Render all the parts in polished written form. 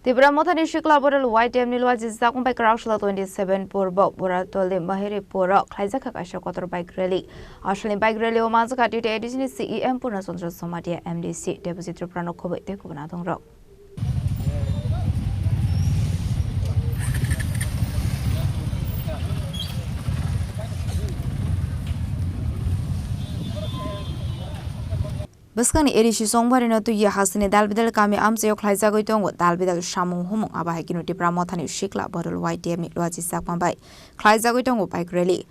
Tipra Mothani Sikla Bodol YTF Luwajijakma bai Kraksalo 27 Purba Buratali Mahiripur Khlaijakha Kaisa Kotor bike rally. Salni bike rally o Manjakha TTAADC CEM Purnachandra Jamatia MDC Debajit Tripra Khobwi Kubun Adongrok. Baskan edisi songbari no tuya hasine dalbidal kami amse Khlaijakha tongo dalbidal samung humung aba hakinu Tipra Mothani Sikla Bodol YTF Luwajijakma bai Khlaijakha tongo bike rally.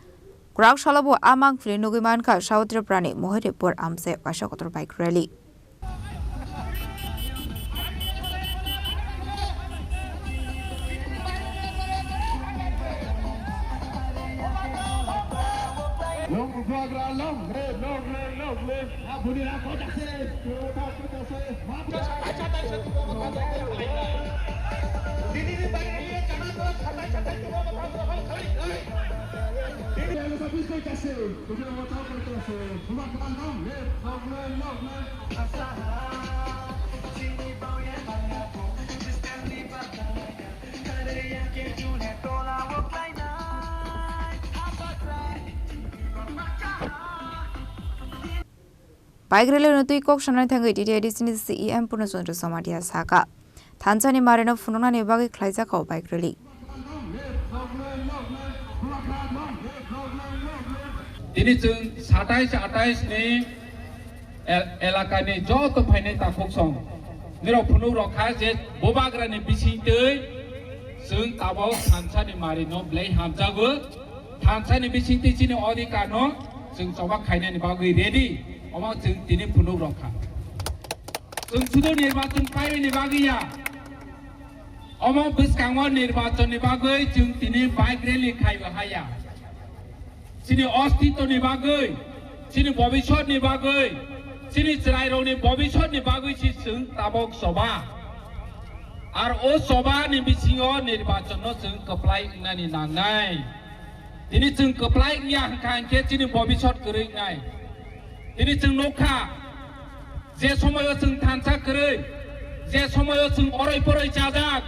Kraksalo bo amang fili nugiman ka Tripura Mahiripur amse Kaisa Kotor bike rally. Bike rally no tui kok shanai thangai TTAADC CEM Purnachandra Jamatia saka Tanzania marino funona ne bagi Khlaijakha bike rally. Ini jeng 27-28 ni elaka ni jo to phaine ta khoksong niro phunu rokha je bobagra ni bisi tei jeng tabo Tanzania marino blai hamjago Tanzania bisi tei chini odika no jeng soba khaine ni bagi ready Oma jeng tini phunu rokha jeng sudo nirbachan pai ni bagi ya Oma biskangwa nirbachan ni bagi jeng tini bike rally khai bahaya Chini ostito ni bagai, chini bobishot ni bagai, chini cerai ni bobishot ni bagai si seng tabok soba. Ar o soba ni bisingo ni bacaan no seng keplai nani nangai. Ini seng keplai yang kangke chini bobishot kering ngai. Ini seng nokha, je somayo seng tansa kering, je somayo seng orai porai jajak,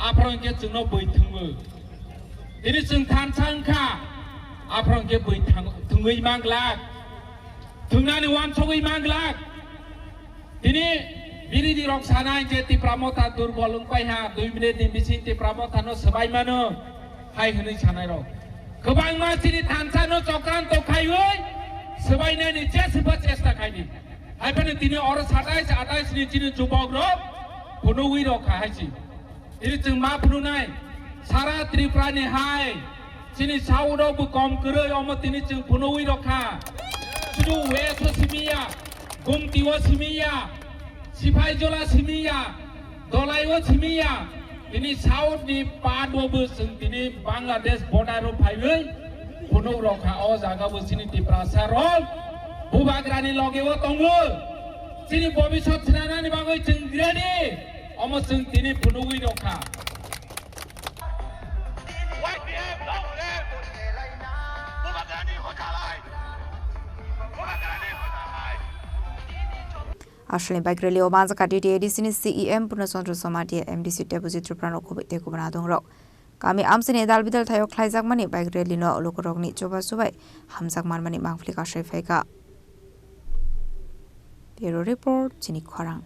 aprang ke seng no boi tunggu. Ini seng tansa engka. Aprang ke bui tungui manglak, tungani wan sogui manglak. Ini biri di rok sana je Tipra Motha durbolung pai ha 2 minit di bisi Tipra Motha no sebai mano hai hene sana rok. Kebang ma sini tansa no cokan to khai hoi sebai na ni je sebat cesta khai ni. Hai pane tini or 27-28 ni chini jubok rok punui rok hai si. Ini jeng ma pununai sara Tripura ni hai. Sini saudo bukom kere omo tini jeng punui rokha sudu weso simia gumtiwo simia sipai jola simia dolaiwo simia ini saud ni padwo bu seng tini Bangladesh border ro phaiwe punu rokha o jaga bu sini Tipra sarol bubagrani logewo tongo sini bobishot sinana ni bagoi jeng gredi omo seng tini punui rokha Salni bike rally o Manjakha TTAADC CEM Purnachandra Jamatia MDC Debajit Tripra Khobwi Kubun Adongrok. Kami amsini dalbidal thayo Khlaijakma ni bike rally no lokorok ni choba subai hamjakman mani mangfli ka shefeka. Bureau report Chini Khorang.